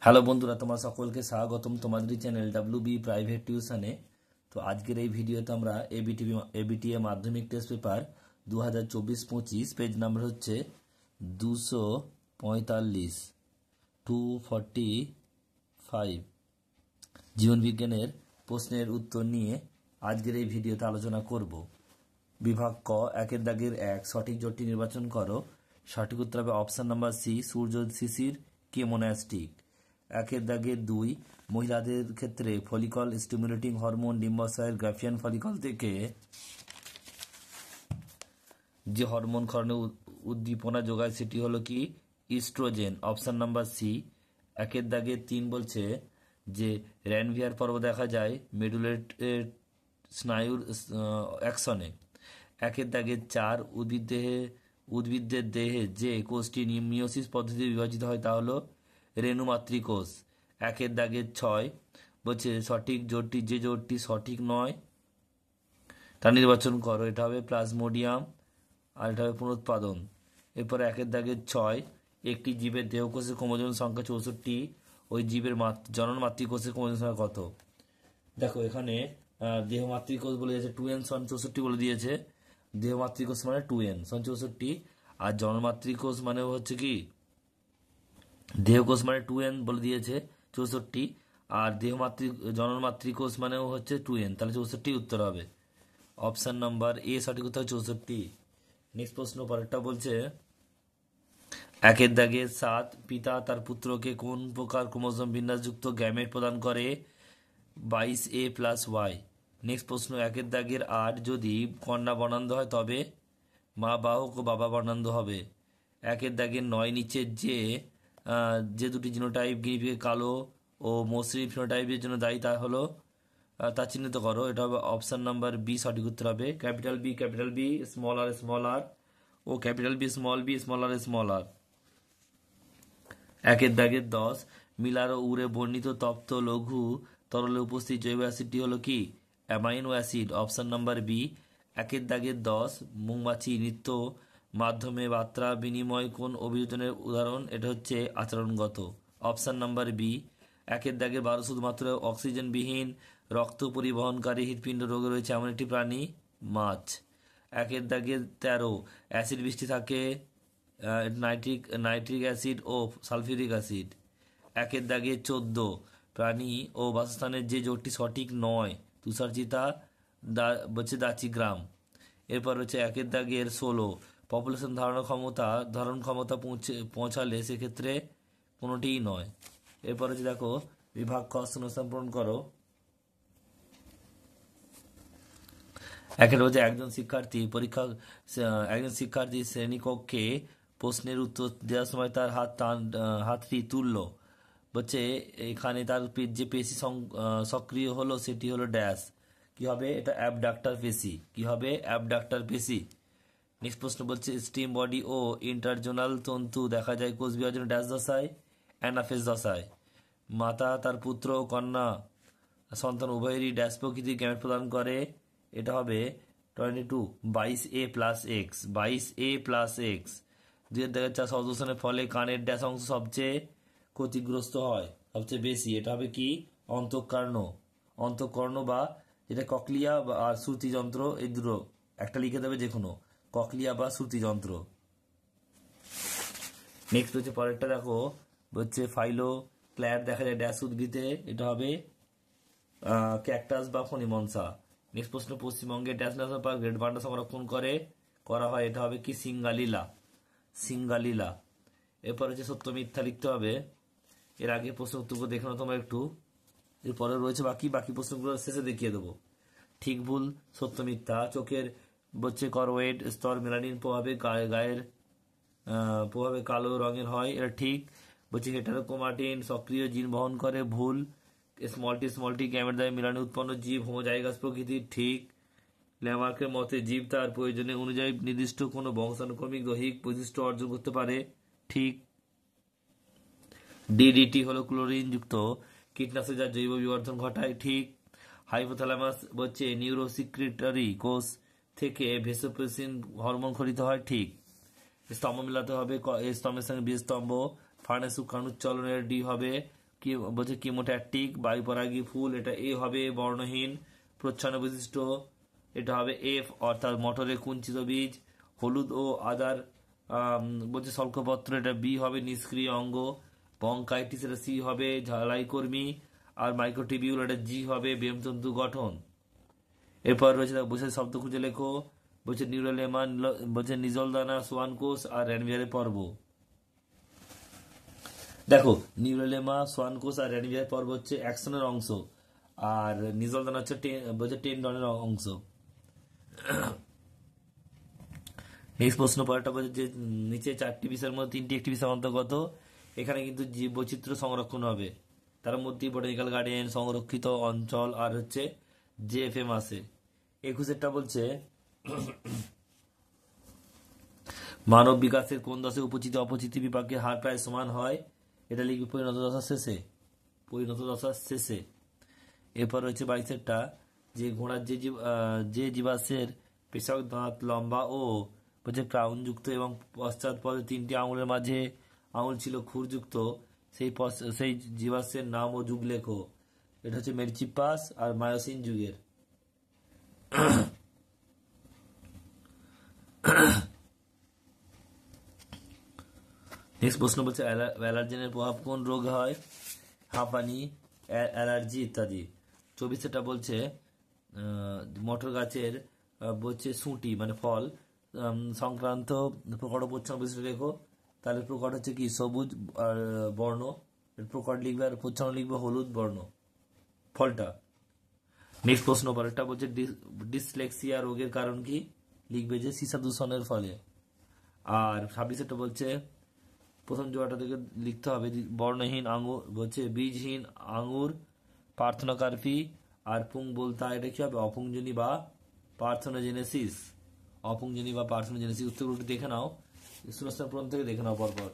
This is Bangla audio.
হ্যালো বন্ধুরা, তোমার সকলকে স্বাগতম তোমাদের চ্যানেল ডাব্লিউবি প্রাইভেট টিউশনে। তো আজকের এই ভিডিওতে আমরা এবিটিএ মাধ্যমিক টেস্ট পেপার 2024-25 পেজ নাম্বার হচ্ছে 245 245 জীবন বিজ্ঞানের প্রশ্নের উত্তর নিয়ে আজকের এই ভিডিওতে আলোচনা করব। বিভাগ ক, একের দাগের 1 সঠিক জোটটি নির্বাচন করো। সঠিক উত্তর হবে অপশন নাম্বার সি, সূর্য শিশির কেমোনাস্টিক। একের দাগের 2 মহিলাদের ক্ষেত্রে ফলিকল স্টিমুলেটিং হরমোন ডিম্বাশয়ের গ্রাফিয়ান ফলিকল থেকে যে হরমোন ক্ষরণে উদ্দীপনা যোগায় সেটি হলো কি ইস্ট্রোজেন, অপশন নাম্বার সি। একের দাগের 3 বলছে যে র্যানভিয়ার পর্ব দেখা যায় মেডুলেট স্নায়ুর অ্যাকশনে। একের দাগের 4 উদ্ভিদের দেহে যে কোষটি মিওসিস পদ্ধতিতে বিভাজিত হয় তা হলো রেণু মাতৃকোষ। একের দাগের 6 বলছে সঠিক জোটটি, যে জোটটি সঠিক নয় তা নির্বাচন করো। এটা হবে প্লাজমোডিয়াম আর এটা হবে পুনরুৎপাদন। এরপরে একের দাগের 6 একটি জীবের দেহকোষের ক্রোমোজোম সংখ্যা 64, ওই জীবের জনন মাতৃকোষের ক্রোমোজোম সংখ্যা কত? দেখো এখানে দেহ মাতৃকোষ বলে দিয়েছে 2n সন 64 বলে দিয়েছে। দেহ মাতৃকোষ মানে 2n সন 64, আর জনন মাতৃকোষ মানে হচ্ছে কি দেহকোষ মানে 2n বলে দিয়েছে 64, আর জনন মাতৃকোষ মানেও হচ্ছে 2n, তাহলে 64 উত্তর হবে। অপশন নাম্বার এ সঠিক উত্তর 64। নেক্সট প্রশ্ন পরেরটা বলছে একের দাগে 7 পিতা তার পুত্রকে কোন প্রকার ক্রোমোজোম বিন্যাসযুক্ত গ্যামেট প্রদান করে? 22A+Y। নেক্সট প্রশ্ন একের দাগের 8 যদি কন্যা বর্ণান্ধ হয় তবে মা বাহক ও বাবা বর্ণান্ধ হবে। একের দাগের 9 নিচের যে দুটি জিনোটাইপ গিনিপিগের কালো ও মসৃণ ফিনোটাইপের জন্য দায়ী তা হলো তা চিহ্নিত করো। এটা হবে অপশন নাম্বার বি সঠিক উত্তর হবে। ক্যাপিটাল বি স্মল আর ও ক্যাপিটাল বি স্মল আর। একের দাগের 10 মিলার ও উরে বর্ণিত তপ্ত লঘু তরলে উপস্থিত জৈব অ্যাসিডটি হলো কি amino acid, option number B. একের দাগের 10 মৌমাছি নৃত্য মাধ্যমে বার্তা বিনিময় কোন অভিযোজনের উদাহরণ? এটা হচ্ছে আচরণগত, অপশন নাম্বার বি। একের দাগের 12 শুধুমাত্র অক্সিজেনবিহীন রক্ত পরিবহনকারী হৃৎপিণ্ড রোগে রয়েছে এমন একটি প্রাণী মাছ। একের দাগের 13 অ্যাসিড বৃষ্টি থাকে নাইট্রিক অ্যাসিড ও সালফিউরিক অ্যাসিড। একের দাগে 14 প্রাণী ও বাসস্থানের যে জোটটি সঠিক নয় তুষারচিতা বলছে দাচিগ্রাম। এরপর হচ্ছে একের দাগের 16 পপুলেশন ধারণ ক্ষমতা পৌঁছালে সেক্ষেত্রে কোনোটিই নয়। এরপর হচ্ছে দেখো বিভাগ খ শূন্যস্থান পূরণ করো। একের হচ্ছে একজন শিক্ষার্থী শ্রেণীকক্ষে প্রশ্নের উত্তর দেওয়ার সময় তার হাতটি তুলল। বলছে এখানে তার যে পেশি সক্রিয় হলো সেটি হলো ড্যাশ, কি হবে? এটা অ্যাবডাক্টর পেশি। কি হবে? অ্যাবডাক্টর পেশি। নেক্সট প্রশ্ন বলছে স্টিম বডি ও ইন্টারজোনাল তন্তু দেখা যায় কোষ বিভাজন ড্যাশ দশায়, অ্যানাফেজ দশায়। মাতা তার পুত্র ও কন্যা সন্তান উভয়েরই ড্যাশ প্রকৃতির গ্যামেট প্রদান করে। এটা হবে 22A+X 22A+X। 2004 শব্দদূষণের ফলে কানের ড্যাশ অংশ সবচেয়ে ক্ষতিগ্রস্ত হয় সবচেয়ে বেশি। এটা হবে কি অন্তঃকর্ণ বা যেটা ককলিয়া আর শ্রুতি যন্ত্র, এই দুটো একটা লিখে দেবে যে কোনো, ককলিয়া বা শ্রুতি যন্ত্র। নেক্সট হচ্ছে পরেরটা দেখো হচ্ছে ফাইলো ক্ল্যাড দেখা যায় ড্যাশ উদ্ভিদে, এটা হবে ক্যাকটাস বা ফণিমনসা। নেক্সট প্রশ্ন পশ্চিমবঙ্গের dash national park red panda সংরক্ষণ করা হয়, এটা হবে কি সিঙ্গালীলা। এরপর হচ্ছে সত্য মিথ্যা লিখতে হবে। এর আগে প্রশ্ন উত্তরগুলো দেখে নাও তোমরা একটু, এরপরে রয়েছে বাকি প্রশ্নগুলো শেষে দেখিয়ে দেবো। ঠিক ভুল সত্য মিথ্যা। চোখের হচ্ছে করওয়েড স্তর মেলানিন প্রভাবে গায়ের প্রভাবে কালো রঙের হয়, এটা ঠিক। বলছে হেটারোক্রোমাটিন সক্রিয় জিন বহন করে, ভুল। স্মল টি গ্যামেট দ্বারা মিলানে উৎপন্ন জীব হোমোজাইগাস প্রকৃতির, ঠিক। ল্যামার্কের মতে জীব তার প্রয়োজনে অনুযায়ী নির্দিষ্ট কোনো বংশানুক্রমিক দৈহিক বৈশিষ্ট্য অর্জন করতে পারে, ঠিক। ডিডিটি হলো ক্লোরিন যুক্ত কীটনাশক যা জৈব বিবর্ধন ঘটায়, ঠিক। হাইপোথ্যালামাস হচ্ছে নিউরোসিক্রেটরি কোষ থেকে ভেসোপ্রেসিন হরমোন খরিত হয়, ঠিক। স্তম্ভ মেলাতে হবে স্তম্ভের সঙ্গে বীজ স্তম্ভ। ফার্নেস শুক্রাণুচলনের ডি হবে কি বলছে কিমোট্যাকটিক, বায়ুপরাগী ফুল, এটা এ হবে বর্ণহীন প্রচ্ছন্ন বিশিষ্ট। এটা হবে এফ অর্থাৎ মটরের কুঞ্চিত বীজ। হলুদ ও আদার বলছে শল্কপত্র, এটা বি হবে নিষ্ক্রিয় অঙ্গ। বঙ্কাইটিস, এটা সি হবে ঝালাই কর্মী। আর মাইক্রোটিবিউল, এটা জি হবে বেমতন্তু গঠন। এরপর রয়েছে বসে শব্দ খুঁজে লেখো। বলছে নিউরোলেমা, বলছে নিজলদানা, সোয়ান কোষ আর র্যানভিয়ারের পর্ব। দেখো নিউরোলেমা, সোয়ান কোষ আর র্যানভিয়ার পর্ব হচ্ছে অ্যাকশনের অংশ, আর নিজলদানা হচ্ছে বলছে টেন্ডনের অংশ। নেক্সট প্রশ্ন পরেরটা বলছে যে নিচে 4টি বিষয়ের মধ্যে 3টি একটি বিষয় অন্তর্গত। এখানে কিন্তু জীব বৈচিত্র্য সংরক্ষণ হবে, তার মধ্যে বোটানিক্যাল গার্ডেন, সংরক্ষিত অঞ্চল আর হচ্ছে জেএফএম আছে। 21টা বলছে মানব বিকাশের কোন দশে উপচিতি অপচিতি বিপাকের হার প্রায় সমান হয়? এটা লিখবি পরিণত দশার শেষে, পরিণত দশার শেষে। এরপর রয়েছে 22টা যে ঘোড়ার যে জীবাশ্মের পেশক দাঁত লম্বা ও বলছে ক্রাউন যুক্ত এবং পশ্চাৎ পদে 3টি আঙুলের মাঝে আঙুল ছিল খুরযুক্ত, সেই জীবাশ্মের নাম ও যুগ লেখো। এটা হচ্ছে মেরচিপাস আর মায়োসিন যুগের। নেক্সট প্রশ্ন বলছে অ্যালার্জেনের প্রভাব কোন রোগ হয়? হাঁপানি, অ্যালার্জি ইত্যাদি। 24টা বলছে মটর গাছের বলছে সুঁটি মানে ফল সংক্রান্ত প্রকট প্রচ্ছন্ন বিশিষ্ট লেখো। তাহলে প্রকট হচ্ছে কি সবুজ আর বর্ণ, প্রকট লিখবে, আর প্রচ্ছন্ন লিখবে হলুদ বর্ণ ফলটা। নেক্সট প্রশ্ন পরেরটা বলছে ডিসলেক্সিয়া রোগের কারণ কি? লিখবে যে সীসা দূষণের ফলে। আর 26টা বলছে প্রথম জোড়াটা থেকে লিখতে হবে বর্ণহীন আঙুর বলছে বীজহীন আঙুর পার্থনোকার্পি, আর পুং বলতা, এটা কি হবে অপুংজনী বা পার্থনোজেনেসিস। অপুংজনী বা পার্থনোজেনেসিস। উত্তরগুলো দেখে নাও, শূন্যস্থান পূরণ থেকে দেখে নাও পরপর।